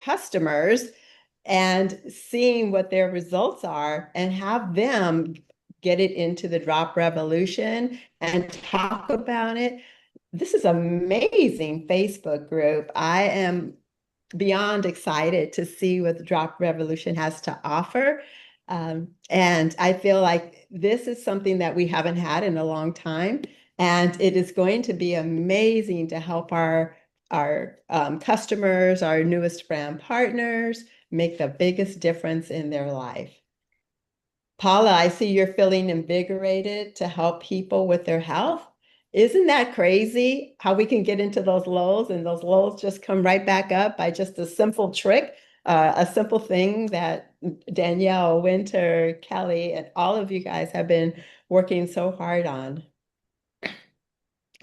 customers and seeing what their results are and have them get it into the drop revolution and talk about it. This is amazing Facebook group. I am beyond excited to see what the drop revolution has to offer. And I feel like this is something that we haven't had in a long time. And it is going to be amazing to help our customers, our newest brand partners, make the biggest difference in their life. Paula, I see you're feeling invigorated to help people with their health. Isn't that crazy how we can get into those lows and those lows just come right back up by just a simple trick, a simple thing that Danielle, Winter, Kelly, and all of you guys have been working so hard on.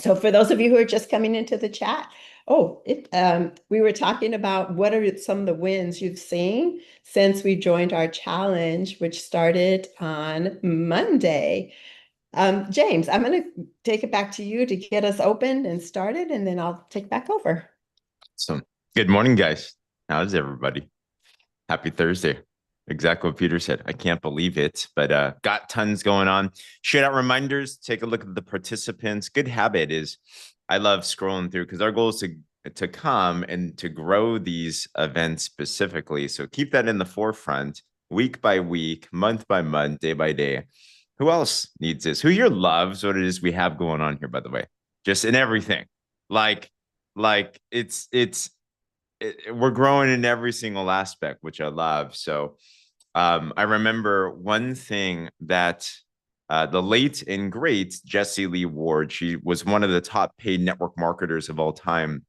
So for those of you who are just coming into the chat, we were talking about what are some of the wins you've seen since we joined our challenge, which started on Monday. James, I'm going to take it back to you to get us open and started, and then I'll take back over. So, good morning, guys. How's everybody? Happy Thursday. Exactly what Peter said. I can't believe it, but got tons going on. Shout out reminders. Take a look at the participants. Good habit is I love scrolling through because our goal is to come and to grow these events specifically. So keep that in the forefront week by week, month by month, day by day. Who else needs this? Who here loves what it is we have going on here, by the way? Just in everything. Like we're growing in every single aspect, which I love. So I remember one thing that the late and great Jessie Lee Ward, she was one of the top paid network marketers of all time,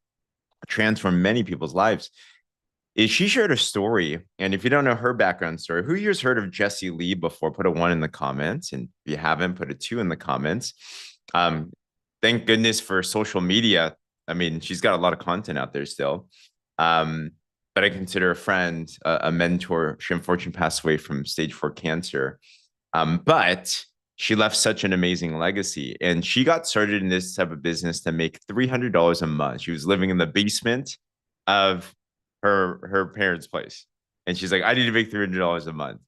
transformed many people's lives. Is she shared a story, and if you don't know her background story, who here's heard of Jessie Lee before? Put a 1 in the comments, and if you haven't, put a 2 in the comments. Thank goodness for social media. I mean, she's got a lot of content out there still. But I consider a friend, a mentor. She unfortunately passed away from stage 4 cancer. But she left such an amazing legacy. And she got started in this type of business to make $300 a month. She was living in the basement of her parents' place. And she's like, I need to make $300 a month.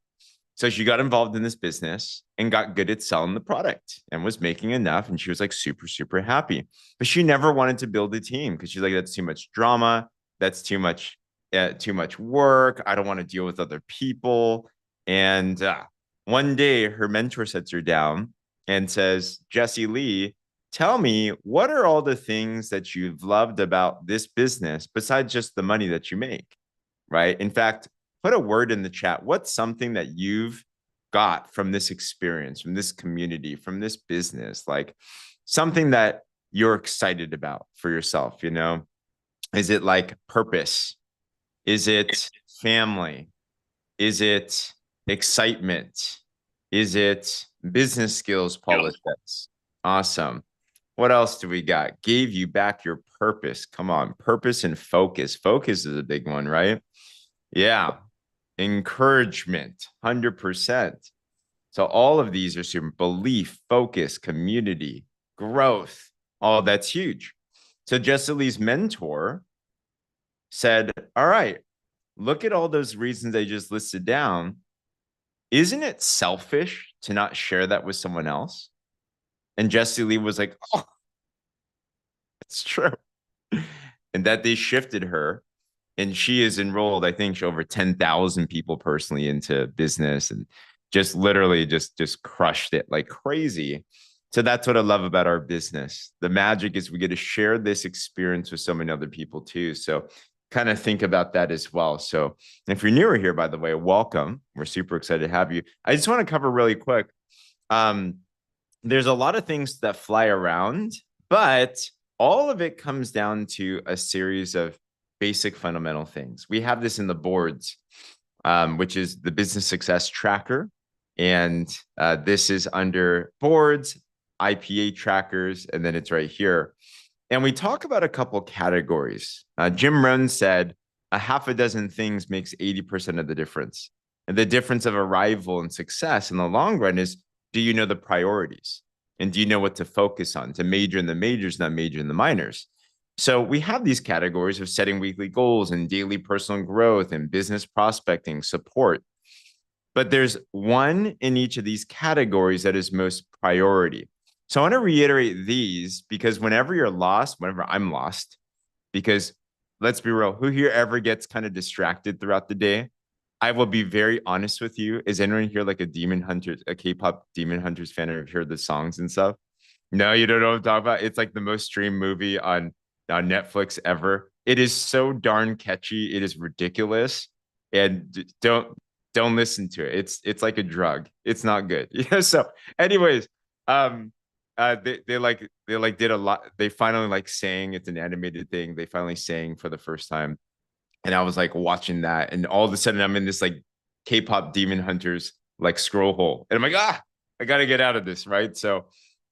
So she got involved in this business and got good at selling the product and was making enough. And she was like super, super happy. But she never wanted to build a team because she's like, that's too much drama. That's too much work. I don't want to deal with other people. And one day her mentor sits her down and says, Jessie Lee, tell me, what are all the things that you've loved about this business besides just the money that you make? Right. In fact, put a word in the chat. What's something that you've got from this experience, from this community, from this business? Like something that you're excited about for yourself, you know? Is it like purpose? Is it family? Is it excitement? Is it business skills, politics? Awesome. What else do we got? Gave you back your purpose. Come on, purpose and focus. Focus is a big one, right? Yeah. Encouragement, 100%. So all of these are super belief, focus, community, growth. All that's huge. So Jessie Lee's mentor said, all right, look at all those reasons I just listed down. Isn't it selfish to not share that with someone else? And Jessie Lee was like, oh, it's true. And that they shifted her. And she is enrolled, I think, over 10,000 people personally into business and just literally just crushed it like crazy. So that's what I love about our business. The magic is we get to share this experience with so many other people too. So kind of think about that as well. So if you're newer here, by the way, welcome. We're super excited to have you. I just want to cover really quick. There's a lot of things that fly around, but all of it comes down to a series of basic fundamental things. We have this in the boards, which is the business success tracker. And this is under boards, IPA trackers, and then it's right here. And we talk about a couple categories. Jim Rohn said, a half a dozen things makes 80% of the difference. And the difference of arrival and success in the long run is, do you know the priorities? And do you know what to focus on? To major in the majors, not major in the minors. So we have these categories of setting weekly goals and daily personal growth and business prospecting support. But there's one in each of these categories that is most priority. So I want to reiterate these because whenever you're lost, whenever I'm lost, because let's be real, who here ever gets kind of distracted throughout the day? I will be very honest with you. Is anyone here like a Demon Hunters, a K-pop Demon Hunters fan, or heard the songs and stuff? No, you don't know what I'm talking about. It's like the most streamed movie on Netflix ever. It is so darn catchy. It is ridiculous. And don't listen to it. It's like a drug. It's not good. So anyways, um they did a lot. They finally like sang, it's an animated thing. They finally sang for the first time. And I was like watching that, and all of a sudden I'm in this like K-pop Demon Hunters like scroll hole. And I'm like, I gotta get out of this, right? So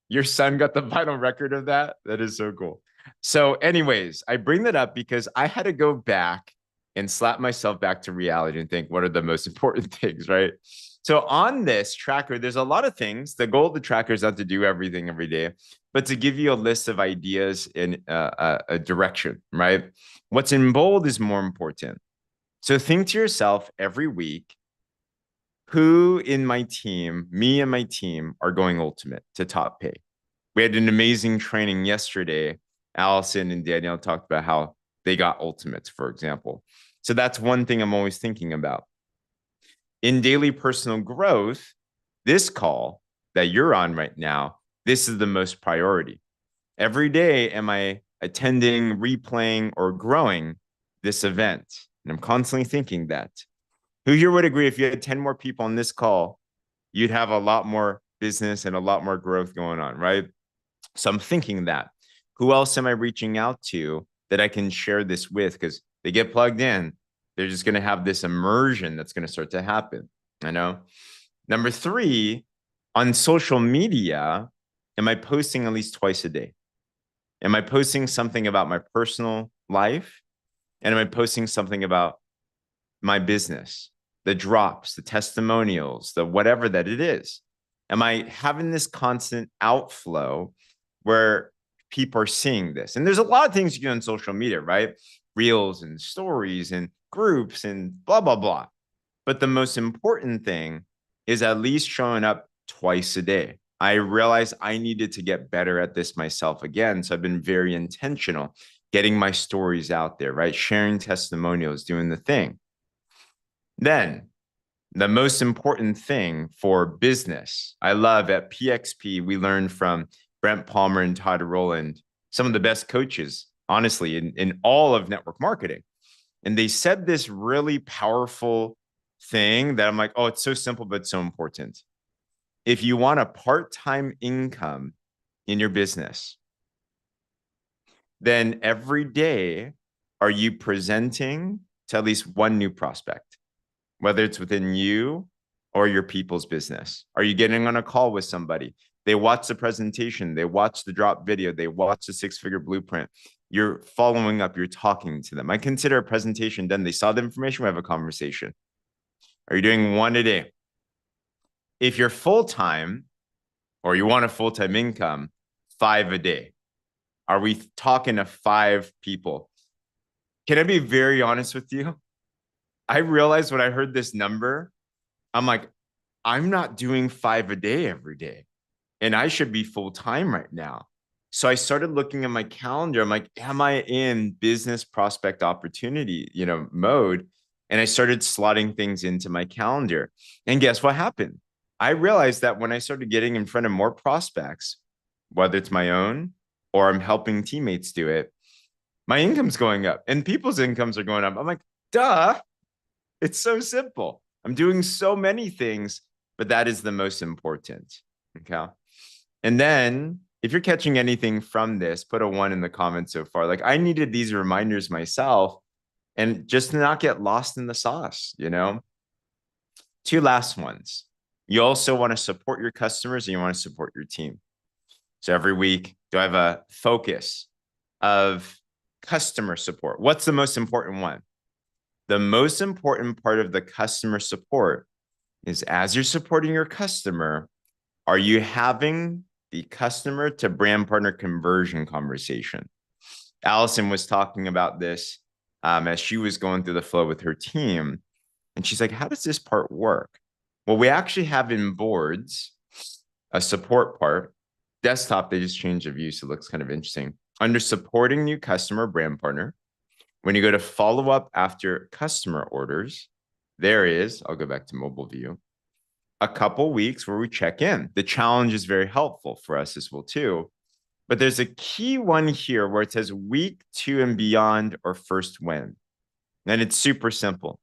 your son got the vinyl record of that. That is so cool. So, anyways, I bring that up because I had to go back and slap myself back to reality and think, what are the most important things, right? So, on this tracker, there's a lot of things. The goal of the tracker is not to do everything every day, but to give you a list of ideas in a direction, right? What's in bold is more important. So, think to yourself every week, who in my team, me and my team, are going ultimate to top pay? We had an amazing training yesterday. Allison and Danielle talked about how they got ultimates, for example. So that's one thing I'm always thinking about. In daily personal growth, this call that you're on right now, this is the most priority. Every day, am I attending, replaying, or growing this event? And I'm constantly thinking that. Who here would agree if you had 10 more people on this call, you'd have a lot more business and a lot more growth going on, right? So I'm thinking that. Who else am I reaching out to that I can share this with? Because they get plugged in, they're just going to have this immersion that's going to start to happen. I know. Number three, on social media, am I posting at least twice a day? Am I posting something about my personal life? And am I posting something about my business, the drops, the testimonials, the whatever that it is? Am I having this constant outflow where people are seeing this? And there's a lot of things you do on social media, right? Reels and stories and groups and blah, blah, blah. But the most important thing is at least showing up twice a day. I realized I needed to get better at this myself again. So I've been very intentional, getting my stories out there, right? Sharing testimonials, doing the thing. Then the most important thing for business, I love at PXP, we learned from Brent Palmer and Todd Rowland, some of the best coaches, honestly, in all of network marketing. And they said this really powerful thing that I'm like, oh, it's so simple, but so important. If you want a part-time income in your business, then every day, are you presenting to at least one new prospect, whether it's within you or your people's business? Are you getting on a call with somebody? They watch the presentation, they watch the drop video, they watch the six-figure blueprint. You're following up, you're talking to them. I consider a presentation done. They saw the information, we have a conversation. Are you doing one a day? If you're full-time or you want a full-time income, 5 a day. Are we talking to 5 people? Can I be very honest with you? I realized when I heard this number, I'm like, I'm not doing 5 a day every day, and I should be full time right now. So I started looking at my calendar. I'm like, am I in business prospect opportunity, mode? And I started slotting things into my calendar. And guess what happened? I realized that when I started getting in front of more prospects, whether it's my own or I'm helping teammates do it, my income's going up and people's incomes are going up. I'm like, duh, it's so simple. I'm doing so many things, but that is the most important. Okay. And then if you're catching anything from this, put a 1 in the comments so far. Like I needed these reminders myself and just not get lost in the sauce. 2 last ones. You also want to support your customers and you want to support your team. So every week, do I have a focus of customer support? What's the most important one? The most important part of the customer support is as you're supporting your customer, are you having the customer to brand partner conversion conversation? Allison was talking about this as she was going through the flow with her team. And she's like, how does this part work? Well, we actually have in boards a support part. Desktop, they just changed the view, so it looks kind of interesting. Under supporting new customer brand partner, when you go to follow up after customer orders, there is, I'll go back to mobile view, a couple weeks where we check in. The challenge is very helpful for us as well too. But there's a key one here where it says week 2 and beyond or first win. And it's super simple.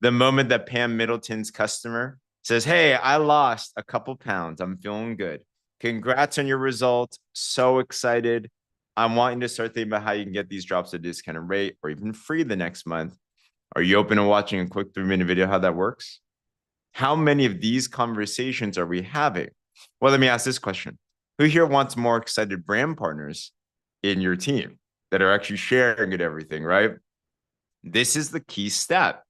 The moment that Pam Middleton's customer says, hey, I lost a couple pounds. I'm feeling good. Congrats on your results. So excited. I'm wanting to start thinking about how you can get these drops at a discounted rate or even free the next month. Are you open to watching a quick 3-minute video how that works? How many of these conversations are we having? Well, let me ask this question. Who here wants more excited brand partners in your team that are actually sharing it, everything, right? This is the key step,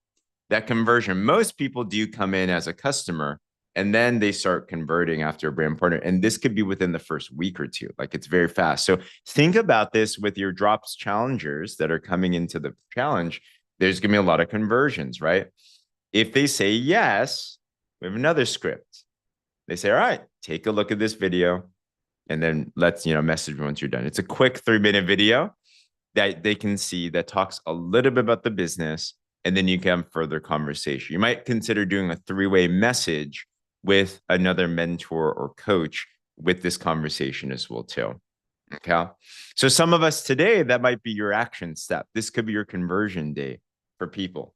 that conversion. Most people do come in as a customer and then they start converting after a brand partner. And this could be within the first week or two. Like it's very fast. So think about this with your drops challengers that are coming into the challenge. There's going to be a lot of conversions, right? If they say yes, we have another script. They say, all right, take a look at this video and then let's, message me once you're done. It's a quick 3-minute video that they can see that talks a little bit about the business, and then you can have further conversation. You might consider doing a 3-way message with another mentor or coach with this conversation as well too. Okay. So some of us today, that might be your action step. This could be your conversion day for people.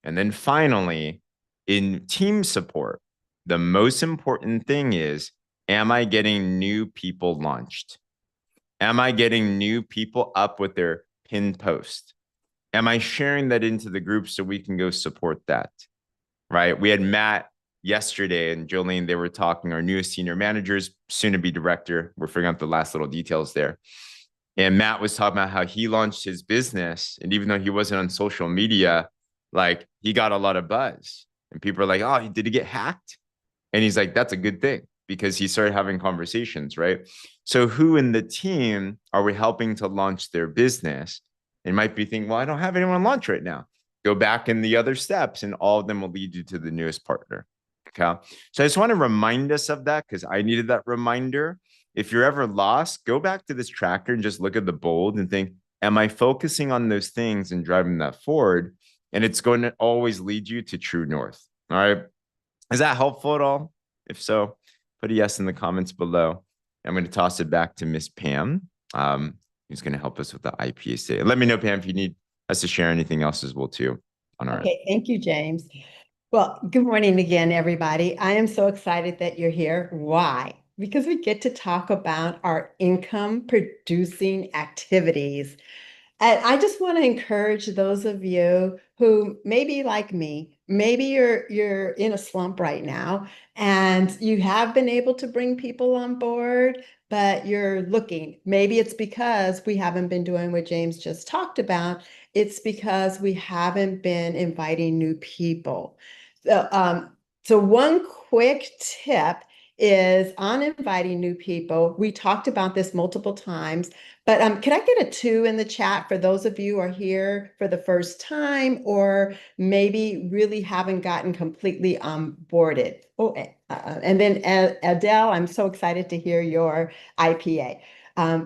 And then finally, in team support, the most important thing is, am I getting new people launched? Am I getting new people up with their pinned post? Am I sharing that into the group so we can go support that? Right? We had Matt yesterday and Jolene, they were talking, our newest senior managers, soon to be director. We're figuring out the last little details there. And Matt was talking about how he launched his business. And even though he wasn't on social media, like he got a lot of buzz. And people are like, oh, did he get hacked? And he's like, that's a good thing because he started having conversations, right? So who in the team are we helping to launch their business? They might be thinking, well, I don't have anyone launch right now. Go back in the other steps and all of them will lead you to the newest partner. Okay. So I just want to remind us of that because I needed that reminder. If you're ever lost, go back to this tracker and just look at the bold and think, am I focusing on those things and driving that forward? And it's going to always lead you to true north. All right. Is that helpful at all? If so, put a yes in the comments below. I'm going to toss it back to Miss Pam, who's going to help us with the IPA today. Let me know, Pam, if you need us to share anything else as well, too. On our Okay, thank you, James. Well, good morning again, everybody. I am so excited that you're here. Why? Because we get to talk about our income producing activities. And I just want to encourage those of you who maybe like me, maybe you're in a slump right now and you have been able to bring people on board, but you're looking. Maybe it's because we haven't been doing what James just talked about. It's because we haven't been inviting new people. So one quick tip is on inviting new people. We talked about this multiple times. But can I get a 2 in the chat for those of you who are here for the first time or maybe really haven't gotten completely onboarded? Oh, and then Adele, I'm so excited to hear your IPA.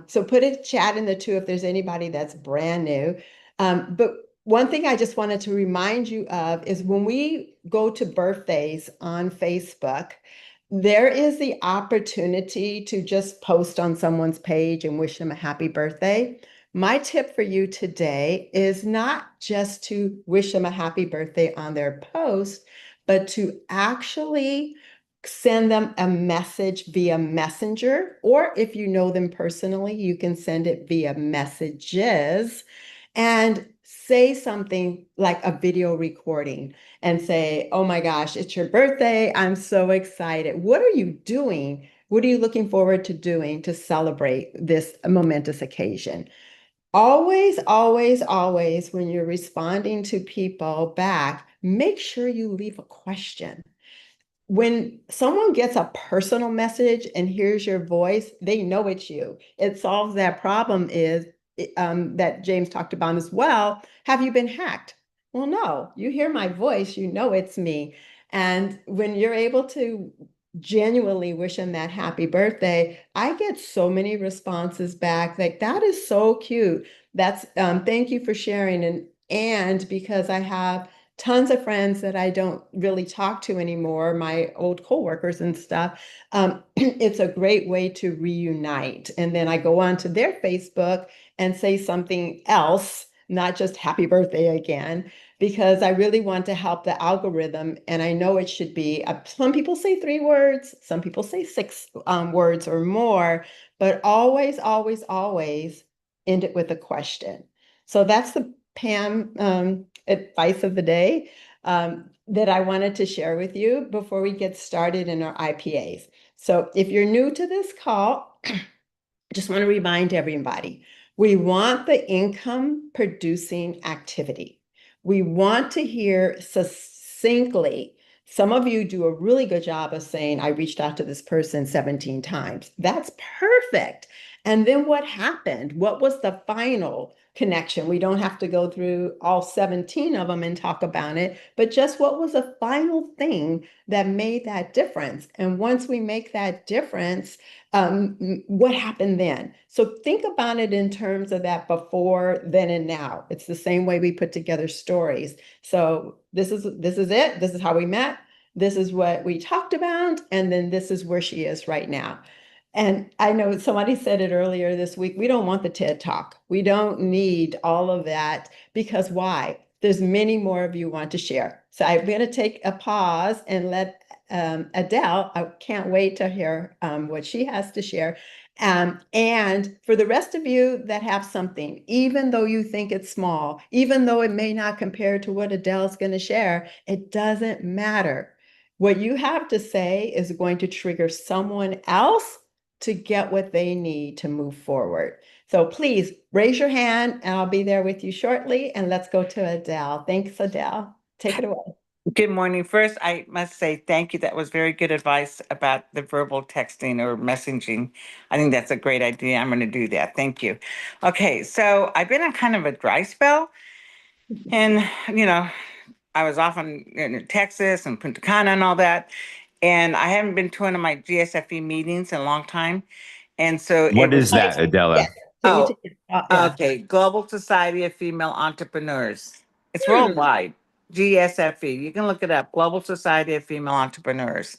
So put a chat in the 2 if there's anybody that's brand new. But one thing I just wanted to remind you of is when we go to birthdays on Facebook, there is the opportunity to just post on someone's page and wish them a happy birthday. My tip for you today is not just to wish them a happy birthday on their post, but to actually send them a message via Messenger, or if you know them personally, you can send it via messages and say something like a video recording and say, oh my gosh, it's your birthday. I'm so excited. What are you doing? What are you looking forward to doing to celebrate this momentous occasion? Always, always, always, when you're responding to people back, make sure you leave a question. When someone gets a personal message and hears your voice, they know it's you. It solves that problem is that James talked about as well. Have you been hacked? Well, no, you hear my voice, you know it's me. And when you're able to genuinely wish him that happy birthday, I get so many responses back like that is so cute. That's thank you for sharing. And because I have tons of friends that I don't really talk to anymore, my old coworkers and stuff, it's a great way to reunite. And then I go on to their Facebook and say something else, not just happy birthday again, because I really want to help the algorithm. And I know it should be, some people say 3 words, some people say 6 words or more, but always, always, always end it with a question. So that's the Pam advice of the day that I wanted to share with you before we get started in our IPAs. So if you're new to this call, just want to remind everybody, we want the income producing activity. We want to hear succinctly. Some of you do a really good job of saying, I reached out to this person 17 times. That's perfect. And then what happened? What was the final connection? We don't have to go through all 17 of them and talk about it, but just what was the final thing that made that difference? And once we make that difference, what happened then? So think about it in terms of that before, then, and now. It's the same way we put together stories. So this is it. This is how we met. This is what we talked about, and then this is where she is right now. And I know somebody said it earlier this week. We don't want the TED Talk. We don't need all of that because why? There's many more of you want to share. So I'm going to take a pause and let Adele, I can't wait to hear what she has to share. And for the rest of you that have something, even though you think it's small, even though it may not compare to what Adele's going to share, it doesn't matter. What you have to say is going to trigger someone else to get what they need to move forward. So please raise your hand and I'll be there with you shortly. And let's go to Adele. Thanks, Adele. Take it away. Good morning. First, I must say thank you. That was very good advice about the verbal texting or messaging. I think that's a great idea. I'm going to do that. Thank you. Okay, so I've been in kind of a dry spell, and I was off in Texas and Punta Cana and all that, and I haven't been to one of my GSFE meetings in a long time, and so it What was. is that, Adela? Yes. Can you Oh, take it? Yeah. okay. Global Society of Female Entrepreneurs. It's Hmm. worldwide. GSFE. You can look it up. Global Society of Female Entrepreneurs.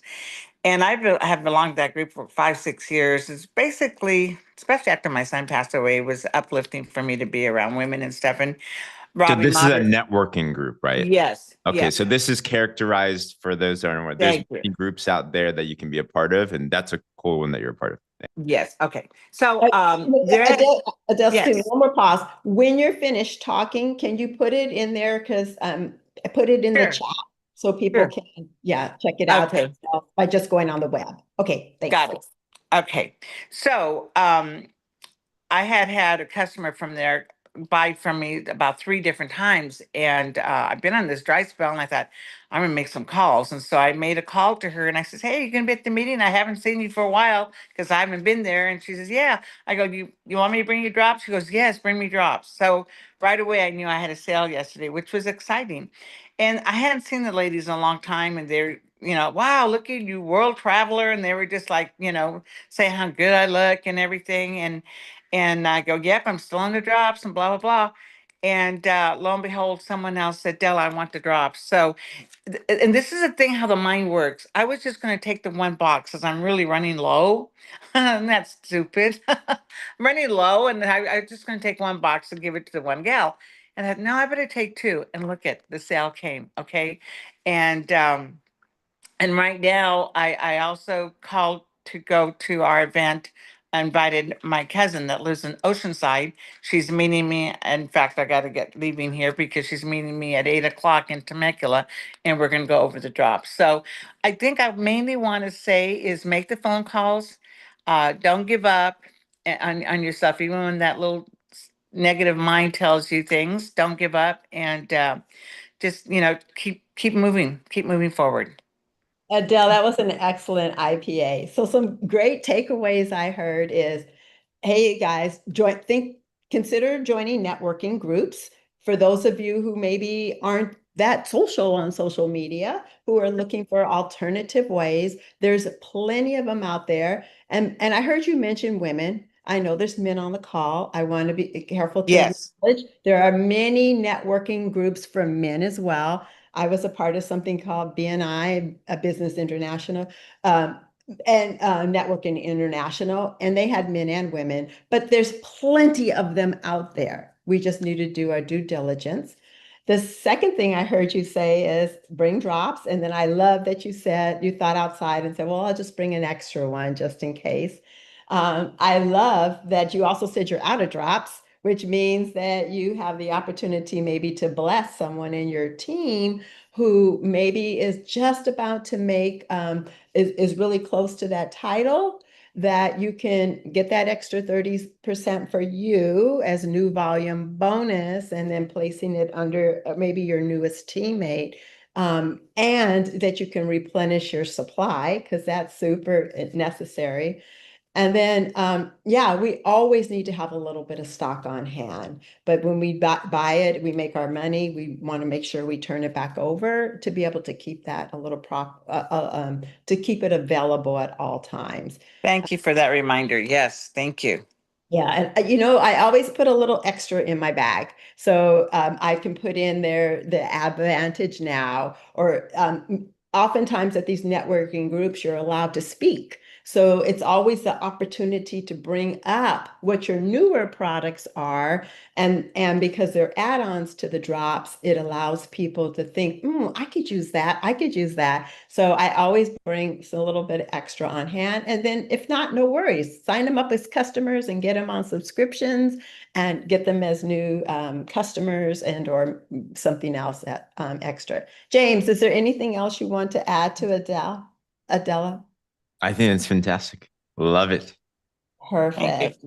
And have belonged to that group for 5, 6 years. It's basically, especially after my son passed away, it was uplifting for me to be around women and stuff. And So Robbie this is a Motter. networking group, right? Yes. Okay, Yeah. so this is characterized for those that aren't aware. There's Thank you. many groups out there that you can be a part of, and that's a cool one that you're a part of. Yes. Okay. So Uh, there. Adele, excuse me, Yes. one more pause. When you're finished talking, can you put it in there? Because I put it in the Sure. chat so people Sure. can, yeah, check it out Okay. by just going on the web. Okay, thanks. Got it. Okay. So I had a customer from there buy from me about 3 different times, and I've been on this dry spell, and I thought I'm gonna make some calls, and so I made a call to her, and I says, "Hey, you gonna be at the meeting? I haven't seen you for a while because I haven't been there." And she says, "Yeah." I go, "You want me to bring you drops?" She goes, "Yes, bring me drops." So right away, I knew I had a sale yesterday, which was exciting, and I hadn't seen the ladies in a long time, and they're wow, look at you, world traveler, and they were just like saying how good I look and everything, and I go, "Yep, I'm still on the drops," and blah, blah, blah. And lo and behold, someone else said, "Della, I want the drops." So, and this is the thing how the mind works. I was just going to take the one box because I'm really running low. And that's stupid. I'm running low, and I'm just going to take one box and give it to the one gal. And I thought, no, I better take two. And look at the sale came. Okay. And, and right now, I also called to go to our event. I invited my cousin that lives in Oceanside. She's meeting me. In fact, I got to get leaving here because she's meeting me at 8 o'clock in Temecula, and we're going to go over the drops. So I think I mainly want to say is make the phone calls. Don't give up on yourself, even when that little negative mind tells you things. Don't give up, and just keep moving forward. Adele, that was an excellent IPA. So some great takeaways I heard is, hey guys, think consider joining networking groups. For those of you who maybe aren't that social on social media, who are looking for alternative ways, there's plenty of them out there. And I heard you mention women. I know there's men on the call. I want to be careful to Yes. acknowledge there are many networking groups for men as well. I was a part of something called BNI, a Business International. And Networking International, and they had men and women, but there's plenty of them out there. We just need to do our due diligence. The second thing I heard you say is bring drops. And then I love that you said you thought outside and said, well, I'll just bring an extra one just in case. I love that you also said you're out of drops, which means that you have the opportunity maybe to bless someone in your team who maybe is just about to make is really close to that title, that you can get that extra 30% for you as new volume bonus, and then placing it under maybe your newest teammate. And that you can replenish your supply because that's super necessary. And then, yeah, we always need to have a little bit of stock on hand. But when we buy it, we make our money. We want to make sure we turn it back over to be able to keep that a little to keep it available at all times. Thank you for that reminder. Yes, thank you. Yeah, and I always put a little extra in my bag. So I can put in there the advantage now, or oftentimes at these networking groups, you're allowed to speak. So it's always the opportunity to bring up what your newer products are. And because they're add-ons to the drops, it allows people to think, I could use that. I could use that. So I always bring a little bit extra on hand. And then if not, no worries. Sign them up as customers and get them on subscriptions and get them as new customers and or something else that extra. James, is there anything else you want to add to Adela? I think it's fantastic. Love it. Thank you. Perfect.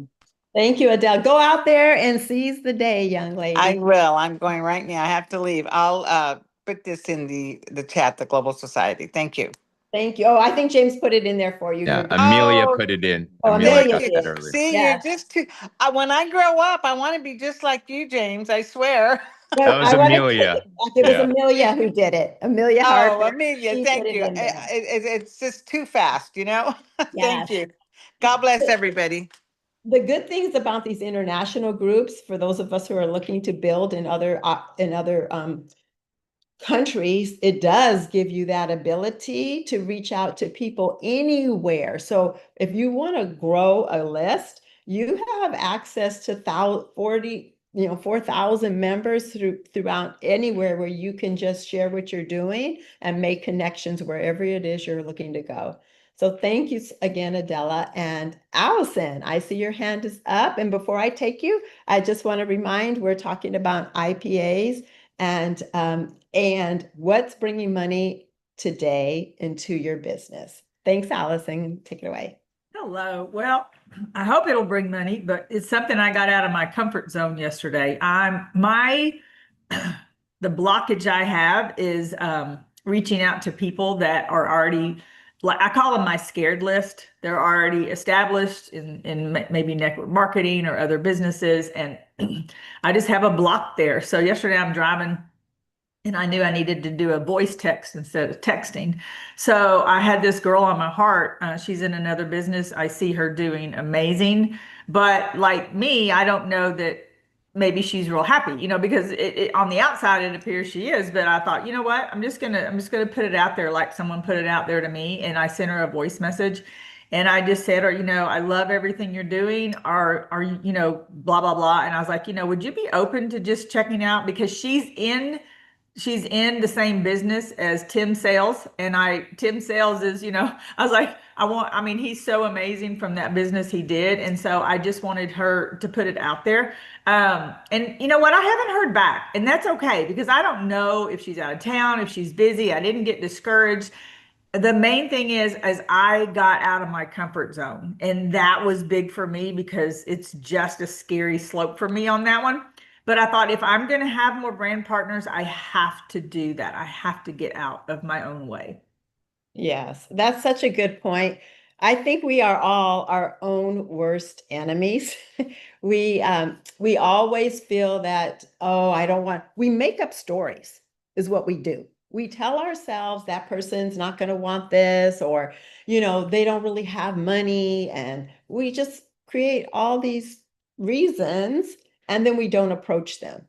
Thank you, Adele. Go out there and seize the day, young I lady. will. I'm going right now. I have to leave. I'll put this in the chat, the Global Society. Thank you. Thank you. Oh, I think James put it in there for you. Yeah, You're good. Amelia Oh, put it in. Oh, Amelia Amelia thank got you. that did. early. See, you're Yes. just too. When I grow up, I want to be just like you, James. I swear. That Well, was I want to take Amelia. it back. It was Yeah. Amelia who did it. Amelia Oh, Harper. Amelia, She put thank it you. in there. It's just too fast, you know? Thank Yes. you. God bless everybody. The good things about these international groups, for those of us who are looking to build in other countries, it does give you that ability to reach out to people anywhere. So if you want to grow a list, you have access to 4,000 members throughout anywhere where you can just share what you're doing and make connections wherever it is you're looking to go. So thank you again, Adela. And Allison, I see your hand is up. And before I take you, I just want to remind we're talking about IPAs and what's bringing money today into your business. Thanks, Allison. Take it away. Hello. Well, I hope it'll bring money, but it's something I got out of my comfort zone yesterday. The blockage I have is reaching out to people that are already, like I call them my scared list. They're already established in maybe network marketing or other businesses, and I just have a block there. So yesterday I'm driving and I knew I needed to do a voice text instead of texting. So I had this girl on my heart. She's in another business. I see her doing amazing. But like me, I don't know that maybe she's real happy, because on the outside it appears she is. But I thought, you know what? I'm just gonna put it out there like someone put it out there to me. And I sent her a voice message. And I just said, or, I love everything you're doing. Are you, blah, blah, blah. And I was like, would you be open to just checking out? Because she's in the same business as Tim Sales. And Tim Sales is, I was like, he's so amazing from that business he did. And so I just wanted her to put it out there. And you know what? I haven't heard back, and that's okay because I don't know if she's out of town, if she's busy. I didn't get discouraged. The main thing is, as I got out of my comfort zone, and that was big for me because it's just a scary slope for me on that one. But I thought if I'm going to have more brand partners, I have to do that. I have to get out of my own way. Yes, that's such a good point. I think we are all our own worst enemies. We always feel that, oh, I don't want, we make up stories is what we do. We tell ourselves that person's not going to want this, or, they don't really have money. And we just create all these reasons and then we don't approach them.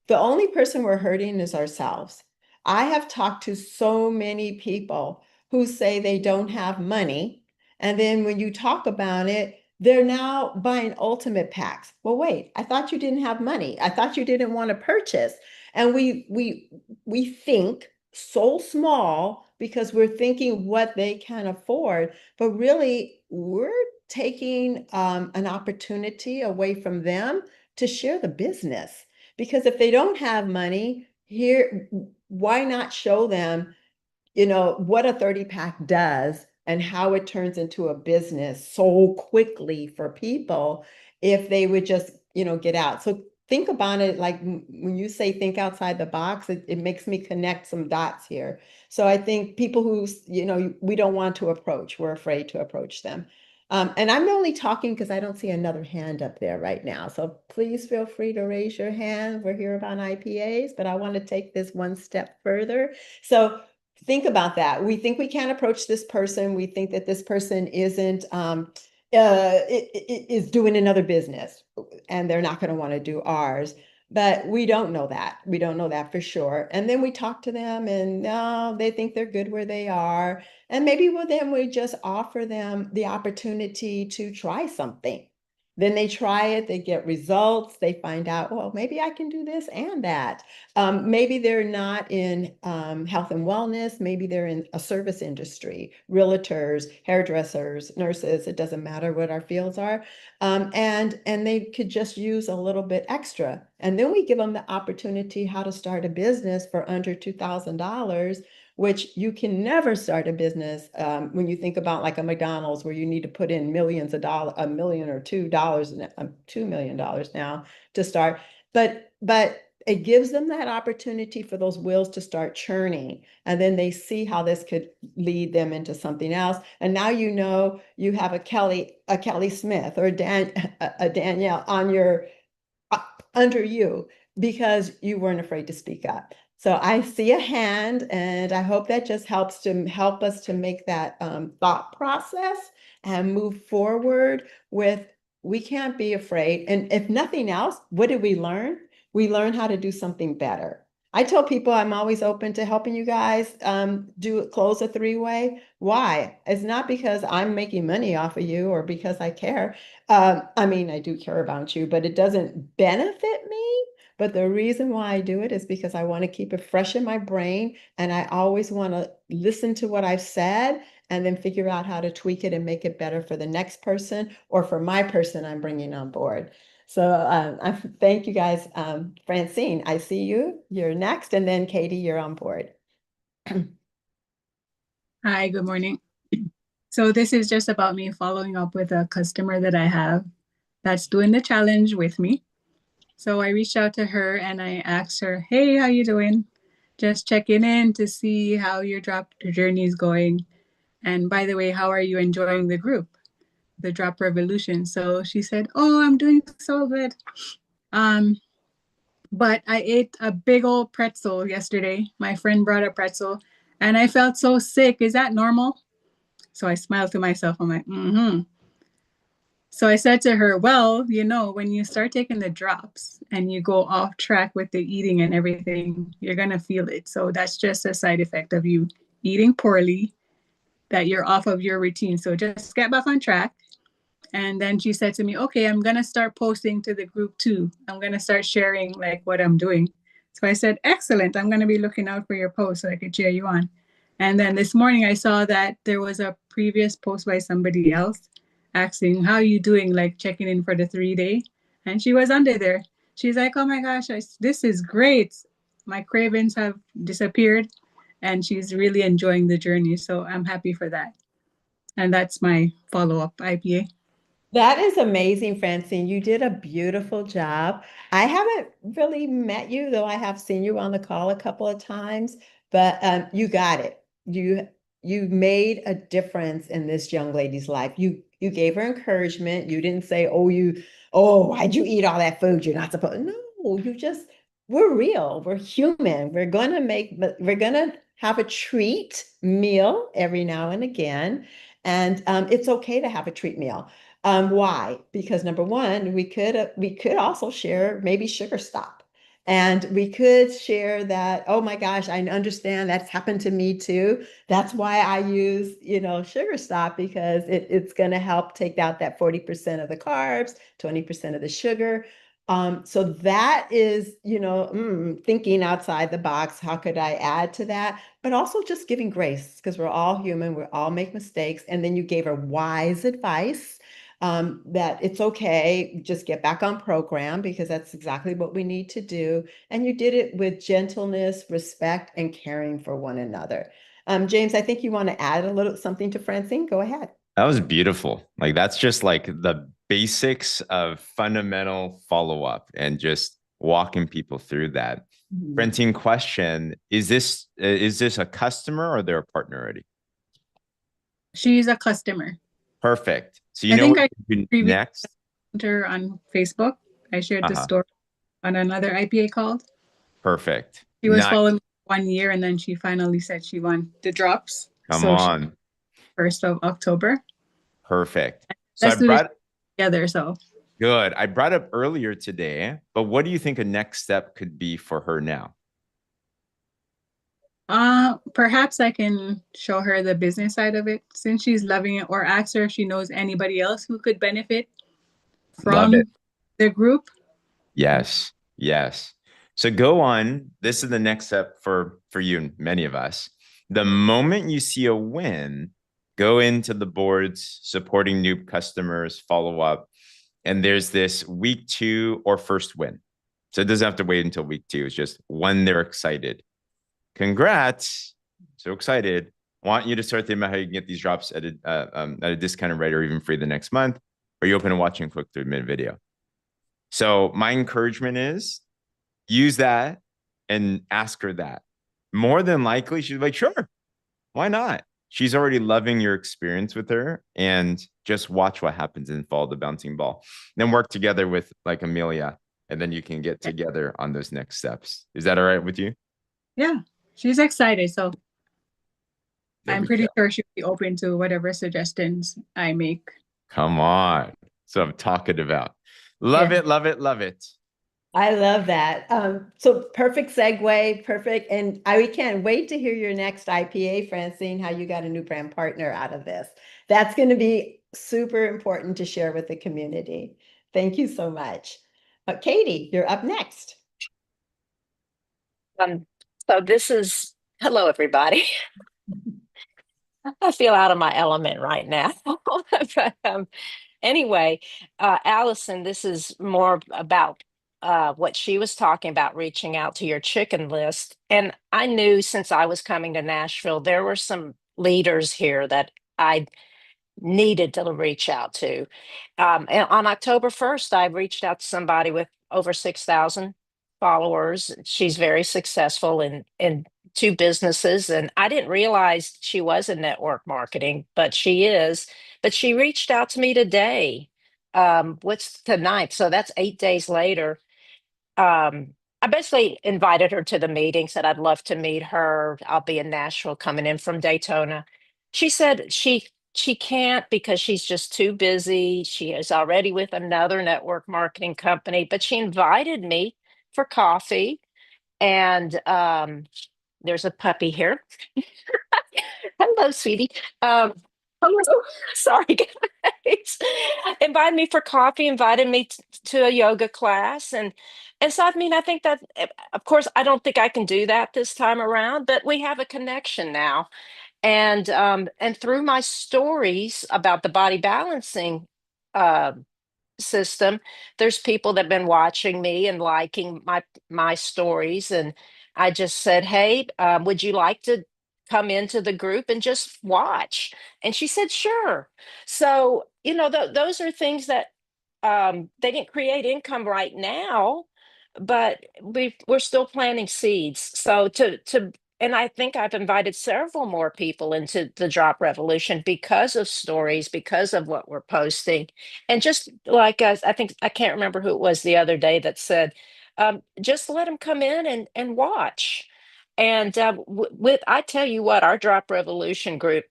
The only person we're hurting is ourselves. I have talked to so many people who say they don't have money. And then when you talk about it, they're now buying ultimate packs. Well, wait, I thought you didn't have money. I thought you didn't want to purchase. And we think so small because we're thinking what they can afford, but really we're taking an opportunity away from them to share the business. Because if they don't have money, here, why not show them, what a 30 pack does and how it turns into a business so quickly for people if they would just, get out. So think about it like when you say think outside the box, it makes me connect some dots here. So I think people who, we don't want to approach, we're afraid to approach them. And I'm only talking because I don't see another hand up there right now. So please feel free to raise your hand. We're here about IPAs, but I want to take this one step further. So think about that. We think we can't approach this person. We think that this person isn't is doing another business and they're not going to want to do ours. But we don't know that. We don't know that for sure. And then we talk to them and no, they think they're good where they are. And maybe then we just offer them the opportunity to try something. Then they try it, they get results, they find out, well, maybe I can do this and that. Maybe they're not in health and wellness. Maybe they're in a service industry, realtors, hairdressers, nurses. It doesn't matter what our fields are. And they could just use a little bit extra. And then we give them the opportunity how to start a business for under $2,000, which you can never start a business when you think about like a McDonald's where you need to put in millions of dollars, $1 million or $2, $2 million now to start. But it gives them that opportunity for those wheels to start churning. And then they see how this could lead them into something else. And now you have a Kelly Smith or a Danielle on your under you because you weren't afraid to speak up. So I see a hand, and I hope that just helps us to make that thought process and move forward with we can't be afraid. And if nothing else, what did we learn? We learned how to do something better. I tell people I'm always open to helping you guys close a three-way. Why? It's not because I'm making money off of you or because I care. I mean, I do care about you, but it doesn't benefit me. But the reason why I do it is because I want to keep it fresh in my brain. And I always want to listen to what I've said and then figure out how to tweak it and make it better for the next person or for my person I'm bringing on board. So I thank you guys. Francine, I see you. You're next. And then Katie, you're on board. Hi, good morning. So this is just about me following up with a customer that I have that's doing the challenge with me. So I reached out to her and I asked her, hey, how you doing? Just checking in to see how your drop journey is going. And by the way, how are you enjoying the group, the Drop Revolution? So she said, oh, I'm doing so good. But I ate a big old pretzel yesterday. My friend brought a pretzel and I felt so sick. Is that normal? So I smiled to myself. I'm like, mm-hmm. So I said to her, well, when you start taking the drops and you go off track with the eating and everything, you're going to feel it. So that's just a side effect of you eating poorly, that you're off of your routine. So just get back on track. And then she said to me, okay, I'm going to start posting to the group too. I'm going to start sharing like what I'm doing. So I said, excellent. I'm going to be looking out for your post so I could cheer you on. And then this morning I saw that there was a previous post by somebody else asking, how are you doing? Like checking in for the 3-day. And she was under there. She's like, oh my gosh, this is great. My cravings have disappeared. And she's really enjoying the journey. So I'm happy for that. And that's my follow-up IPA. That is amazing, Francine. You did a beautiful job. I haven't really met you, though I have seen you on the call a couple of times, but you got it. you made a difference in this young lady's life. You gave her encouragement. You didn't say, oh, why'd you eat all that food? You're not supposed. No, we're real. We're human. We're gonna have a treat meal every now and again. And it's okay to have a treat meal. Why? Because number one, we could also share maybe sugar stop. And we could share that, oh my gosh, I understand that's happened to me too. That's why I use, sugar stop, because it's going to help take out that 40% of the carbs, 20% of the sugar. So that is, thinking outside the box. How could I add to that? But also just giving grace, because we're all human. We all make mistakes. And then you gave her wise advice, that it's okay, just get back on program, because that's exactly what we need to do. And you did it with gentleness, respect, and caring for one another. James, I think you want to add a little something to Francine. Go ahead. That was beautiful. Like, that's just like the basics of fundamental follow-up and just walking people through that. Francine, question, is this a customer or they're a partner already? She's a customer. Perfect. So you I know think what I you do next? her on Facebook. I shared the story on another IPA call. Perfect. She was Nice. following 1 year, and then she finally said she won the drops. Come on. 1st of October. Perfect. So Let's do this together. So good. I brought up earlier today, but what do you think a next step could be for her now? perhaps I can show her the business side of it, since she's loving it, or ask her if she knows anybody else who could benefit from the group. Yes. Yes. So go on. This is the next step for you and many of us. The moment you see a win, go into the boards, supporting new customers, follow up. And there's this week 2 or first win. So it doesn't have to wait until week 2. It's just when they're excited. Congrats. So excited. Want you to start thinking about how you can get these drops at a discounted rate or even free the next month. Are you open to watching a quick 3-minute video? So my encouragement is use that and ask her that. More than likely, she's like, sure, why not? She's already loving your experience with her, and just watch what happens and follow the bouncing ball. Then work together with like Amelia, and then you can get together on those next steps. Is that all right with you? Yeah, she's excited. So I'm pretty sure she'll be open to whatever suggestions I make. Come on. So I'm talking about. Love it, love it, love it. I love that. So perfect segue, perfect. And we can't wait to hear your next IPA, Francine, how you got a new brand partner out of this. That's going to be super important to share with the community. Thank you so much. Katie, you're up next. So this is, hello, everybody. I feel out of my element right now. But anyway, Allison, this is more about what she was talking about, reaching out to your chicken list. And I knew since I was coming to Nashville, there were some leaders here that I needed to reach out to. And on October 1st, I reached out to somebody with over 6,000 followers. She's very successful in 2 businesses. And I didn't realize she was in network marketing, but she is. But she reached out to me today. What's tonight? So that's 8 days later. I basically invited her to the meeting, said I'd love to meet her. I'll be in Nashville coming in from Daytona. She said she can't because she's just too busy. She is already with another network marketing company, but she invited me for coffee. And there's a puppy here. Hello, sweetie. Hello. Sorry, guys. Invited me for coffee, invited me to a yoga class. And so, I mean, I think that, of course, I don't think I can do that this time around, but we have a connection now. And through my stories about the body balancing uh, system, there's people that have been watching me and liking my stories. And I just said, hey, would you like to come into the group and just watch? And she said, sure. So, those are things that they didn't create income right now, but we're still planting seeds. So and I think I've invited several more people into the Drop Revolution because of stories, because of what we're posting. And just like I think, I can't remember who it was the other day that said, just let them come in and watch. And with, I tell you what, our Drop Revolution group,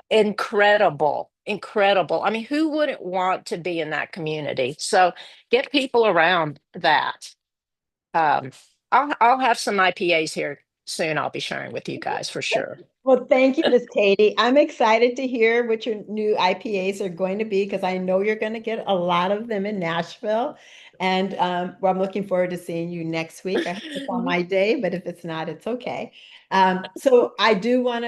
incredible, incredible. I mean, who wouldn't want to be in that community? So get people around that. Um, I'll have some IPAs here soon. I'll be sharing with you guys for sure. Well, thank you, Miss Katie. I'm excited to hear what your new IPAs are going to be because I know you're going to get a lot of them in Nashville. And well, I'm looking forward to seeing you next week. I hope it's on my day, but if it's not, it's okay. So I do want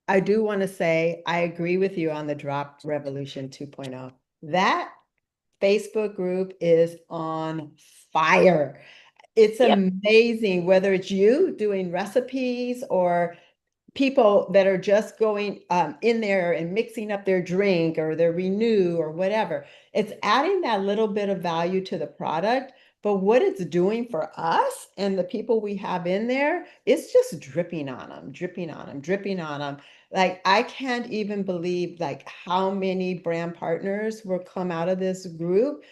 to say I agree with you on the Drop Revolution 2.0. That Facebook group is on fire. It's Yep. amazing whether it's you doing recipes or people that are just going in there and mixing up their drink or their renew or whatever. It's adding that little bit of value to the product, but what it's doing for us and the people we have in there, it's just dripping on them, dripping on them, dripping on them. Like I can't even believe like how many brand partners will come out of this group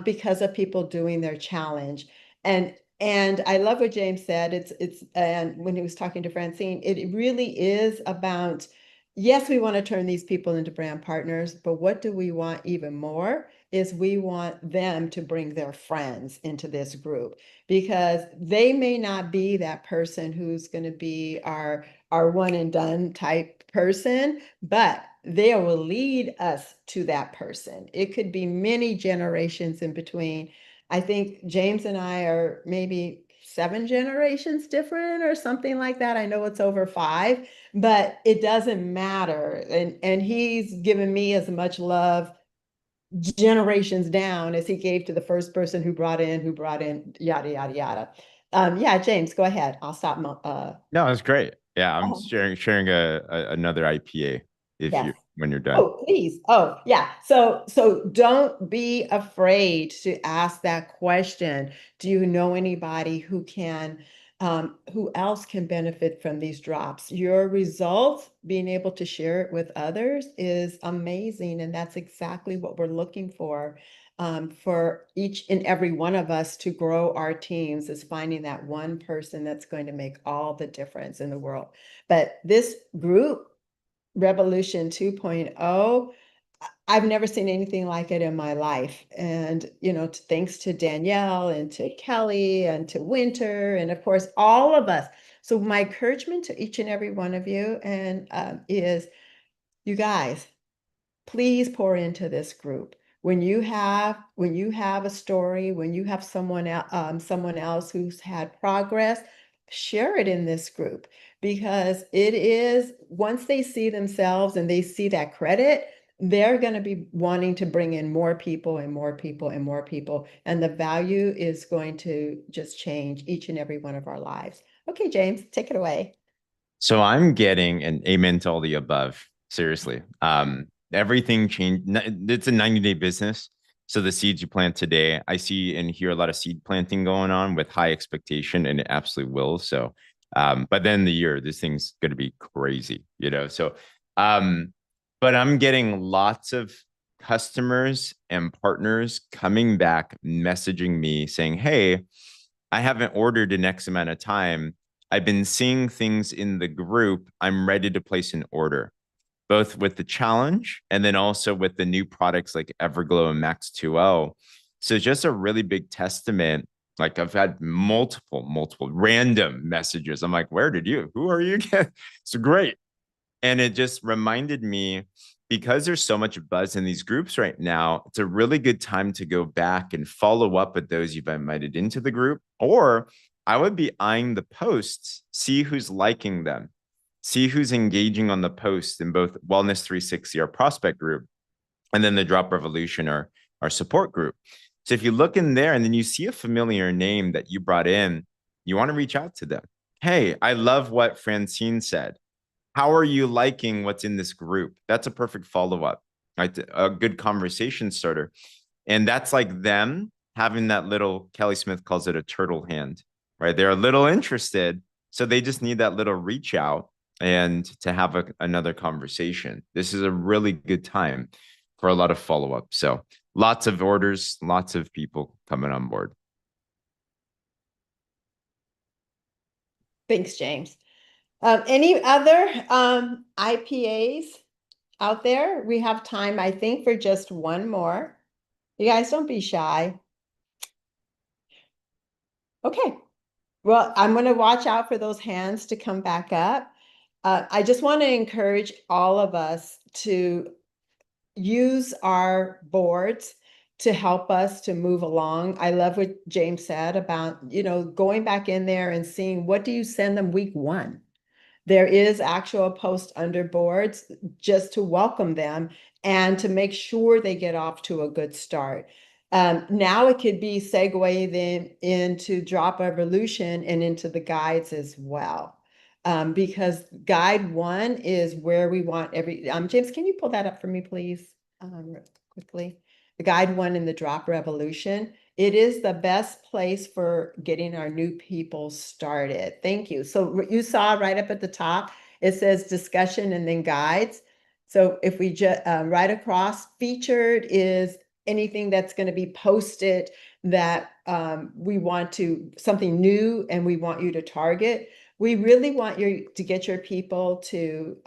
because of people doing their challenge. And I love what James said. It's and when he was talking to Francine, it really is about, yes, we want to turn these people into brand partners, but what do we want even more is we want them to bring their friends into this group because they may not be that person who's going to be our one and done type person, but they will lead us to that person. It could be many generations in between. I think James and I are maybe 7 generations different or something like that. I know it's over 5, but it doesn't matter. And he's given me as much love generations down as he gave to the first person who brought in, yada, yada, yada. Yeah, James, go ahead. I'll stop. No, it's great. Yeah, I'm Uh, sharing another IPA if yes. you when you're done. Oh, please. Oh, yeah. So don't be afraid to ask that question. Do you know anybody who else can benefit from these drops? Your results, being able to share it with others is amazing. And that's exactly what we're looking for each and every one of us to grow our teams is finding that one person that's going to make all the difference in the world. But this group, Revolution 2.0, I've never seen anything like it in my life. And, thanks to Danielle and to Kelly and to Winter, and of course, all of us. So my encouragement to each and every one of you is you guys, please pour into this group. When you have a story, when you have someone else who's had progress, share it in this group because it is once they see themselves and they see that credit, they're going to be wanting to bring in more people and more people and more people, and the value is going to just change each and every one of our lives. Okay, James, take it away. So I'm getting an amen to all the above. Seriously. Everything changed. It's a 90-day business. So the seeds you plant today, I see and hear a lot of seed planting going on with high expectation, and it absolutely will. So, but then the year, this thing's going to be crazy, So, but I'm getting lots of customers and partners coming back, messaging me saying, "Hey, I haven't ordered in X amount of time. I've been seeing things in the group. I'm ready to place an order, both with the challenge and then also with the new products like Everglow and Max 2.0. So just a really big testament. Like I've had multiple random messages. I'm like, who are you? It's great. And it just reminded me because there's so much buzz in these groups right now, it's a really good time to go back and follow up with those you've invited into the group. Or I would be eyeing the posts, see who's liking them, see who's engaging on the posts in both Wellness 360, our prospect group, and then the Drop Revolution, our support group. So if you look in there and then you see a familiar name that you brought in, you want to reach out to them. Hey, I love what Francine said. How are you liking what's in this group? That's a perfect follow-up, right? A good conversation starter. And that's like them having that little, Kelly Smith calls it a turtle hand, right? They're a little interested. So they just need that little reach out and to have another conversation. This is a really good time for a lot of follow-up. So lots of orders, lots of people coming on board. Thanks, James. Any other IPAs out there? We have time, I think, for just one more. You guys don't be shy. Okay. Well, I'm going to watch out for those hands to come back up. I just want to encourage all of us to use our boards to help us to move along. I love what James said about, going back in there and seeing what do you send them week 1. There is actual post under boards just to welcome them and to make sure they get off to a good start. Now it could be segue them into Drop Evolution and into the guides as well. Because guide 1 is where we want James, can you pull that up for me, please? Quickly. The guide 1 in the Drop Revolution. It is the best place for getting our new people started. Thank you. So you saw right up at the top, it says discussion and then guides. So if we just right across, featured is anything that's going to be posted that we want something new and we want you to target. We really want you to get your people to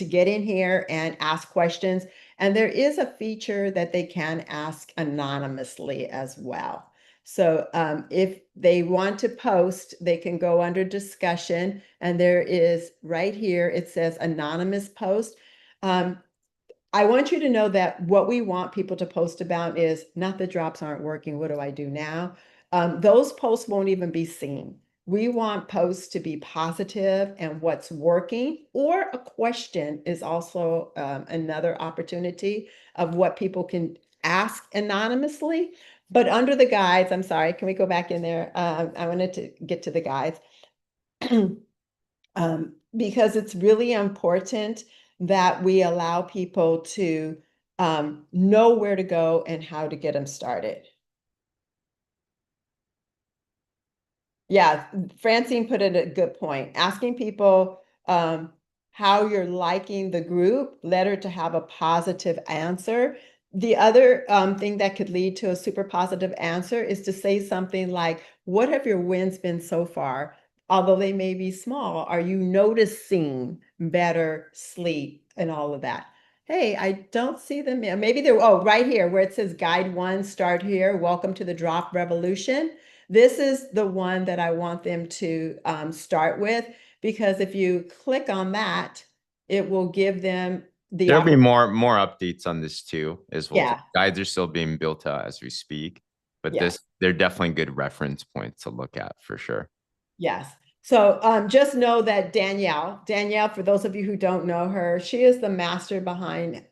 get in here and ask questions. And there is a feature that they can ask anonymously as well. So if they want to post, they can go under discussion, and there is right here, it says anonymous post. I want you to know that what we want people to post about is not the drops aren't working. What do I do now? Those posts won't even be seen. We want posts to be positive and what's working, or a question is also another opportunity of what people can ask anonymously. But under the guides, I'm sorry, can we go back in there? I wanted to get to the guides because it's really important that we allow people to know where to go and how to get them started. Yeah, Francine put it a good point. Asking people how you're liking the group led her to have a positive answer. The other thing that could lead to a super positive answer is to say something like, what have your wins been so far? Although they may be small, are you noticing better sleep and all of that? Hey, I don't see them. Maybe they're, right here where it says guide 1, start here. Welcome to the Drop Revolution. This is the one that I want them to start with, because if you click on that, it will give them the There'll be more updates on this too, as well. Yeah. Guides are still being built out as we speak, but they're definitely good reference points to look at for sure. Yes. So just know that Danielle, for those of you who don't know her, she is the master behind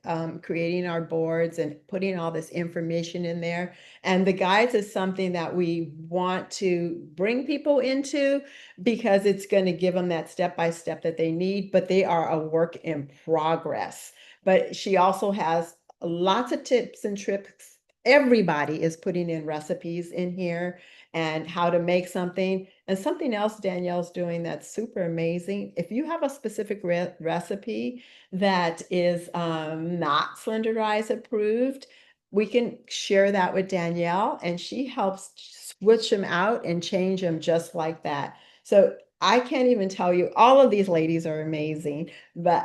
creating our boards and putting all this information in there. And the guides is something that we want to bring people into because it's going to give them that step-by-step that they need, but they are a work in progress. But she also has lots of tips and tricks. Everybody is putting in recipes in here and how to make something. And something else Danielle's doing that's super amazing. If you have a specific recipe that is not Slender Rise approved, we can share that with Danielle, and she helps switch them out and change them just like that. So I can't even tell you, all of these ladies are amazing, but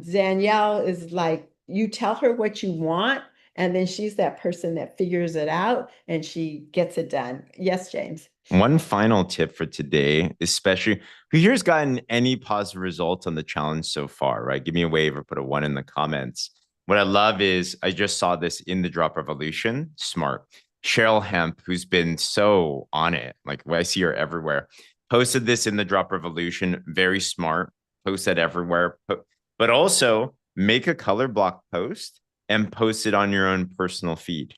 Danielle is like, you tell her what you want, and then she's that person that figures it out and she gets it done. Yes, James. One final tip for today, especially who here's gotten any positive results on the challenge so far, right? Give me a wave or put a 1 in the comments. What I love is I just saw this in the Drop Revolution. Smart. Cheryl Hemp, who's been so on it, like I see her everywhere, posted this in the Drop Revolution. Very smart. Post it everywhere. But also make a color block post and post it on your own personal feed,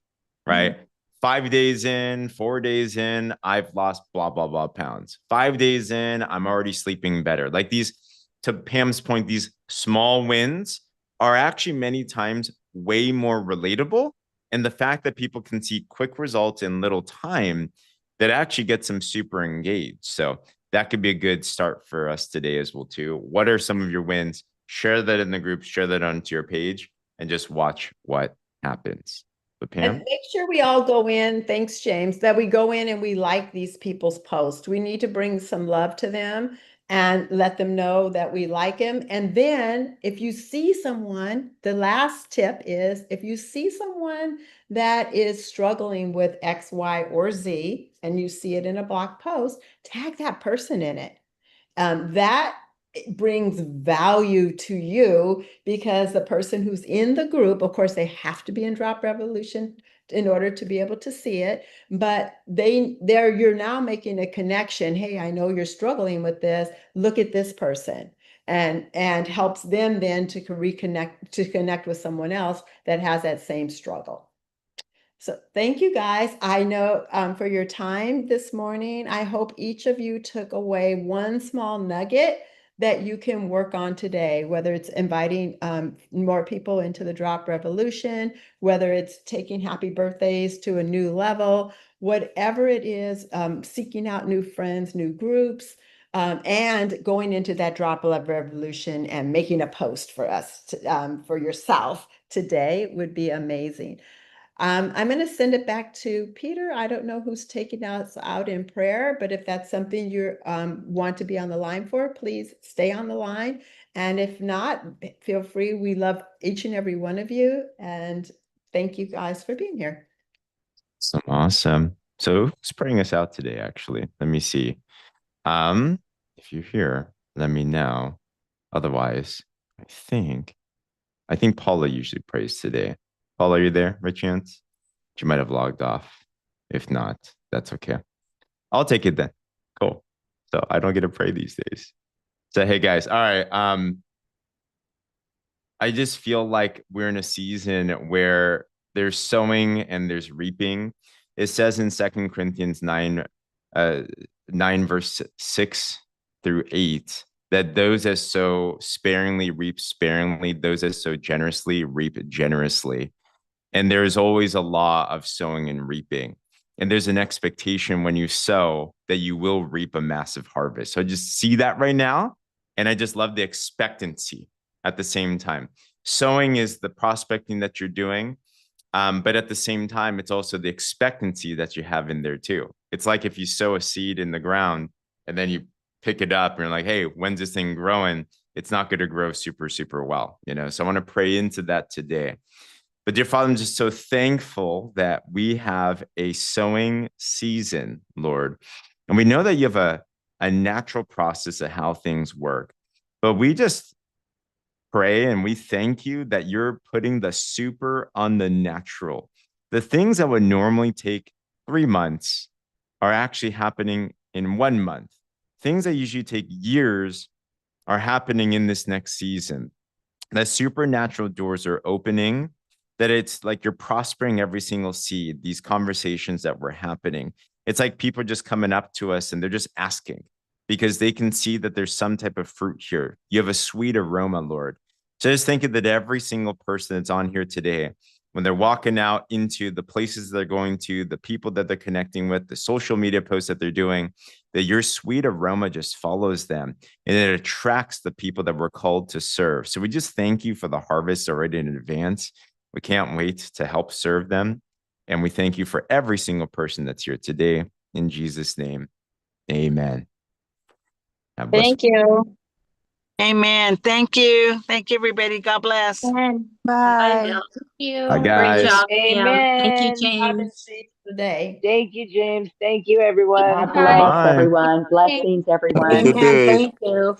right? Mm-hmm. 5 days in, 4 days in, I've lost blah, blah, blah pounds. 5 days in, I'm already sleeping better. Like these, to Pam's point, these small wins are actually many times way more relatable. And the fact that people can see quick results in little time, that actually gets them super engaged. So that could be a good start for us today as well too. What are some of your wins? Share that in the group, share that onto your page, and just watch what happens. But And Pam? make sure we all go in, thanks, James, that we go in and we like these people's posts. We need to bring some love to them and let them know that we like them. And then if you see someone, the last tip is if you see someone that is struggling with X, Y, or Z, and you see it in a blog post, tag that person in it. That brings value to you because the person who's in the group, of course, they have to be in Drop Revolution in order to be able to see it, but you're now making a connection. Hey, I know you're struggling with this. Look at this person. And helps them then to connect with someone else that has that same struggle. So thank you guys. I know for your time this morning. I hope each of you took away one small nugget that you can work on today, whether it's inviting more people into the Drop Revolution, whether it's taking happy birthdays to a new level, whatever it is, seeking out new friends, new groups, and going into that Drop Revolution and making a post for us, for yourself today would be amazing. I'm going to send it back to Peter. I don't know who's taking us out in prayer, but if that's something you want to be on the line for, please stay on the line. And if not, feel free. We love each and every one of you. And thank you guys for being here. Awesome. So who's praying us out today, actually? Let me see. If you're here, let me know. Otherwise, I think Paula usually prays today. Paula, are you there by chance? She might have logged off. If not, that's okay. I'll take it then. Cool. So I don't get to pray these days. So hey guys, all right. I just feel like we're in a season where there's sowing and there's reaping. It says in 2 Corinthians 9, 9 verse 6 through 8, that those that sow sparingly reap sparingly, those that sow generously reap generously. And there is always a law of sowing and reaping. And there's an expectation when you sow that you will reap a massive harvest. So I just see that right now. And I just love the expectancy at the same time. Sowing is the prospecting that you're doing. But at the same time, it's also the expectancy that you have in there too. It's like if you sow a seed in the ground and then you pick it up and you're like, hey, when's this thing growing? It's not going to grow super, super well, you know? So I want to pray into that today. But dear Father, I'm just so thankful that we have a sowing season, Lord. And we know that you have a natural process of how things work. But we just pray and we thank you that you're putting the super on the natural. The things that would normally take 3 months are actually happening in 1 month. Things that usually take years are happening in this next season. The supernatural doors are opening, that it's like you're prospering every single seed, these conversations that were happening. It's like people just coming up to us and they're just asking because they can see that there's some type of fruit here. You have a sweet aroma, Lord. So just thinking that every single person that's on here today, when they're walking out into the places they're going to, the people that they're connecting with, the social media posts that they're doing, that your sweet aroma just follows them and it attracts the people that we're called to serve. So we just thank you for the harvest already in advance. We can't wait to help serve them. And we thank you for every single person that's here today. In Jesus' name, amen. Thank you. Amen. Thank you. Thank you, everybody. God bless. Bye. Thank you. Bye, Great guys. job, Pam. Thank you, Have a James. safe day. Thank you, James. Thank you, everyone. God bless Bye. everyone. Blessings, Have a everyone. good Amen. day. Thank you.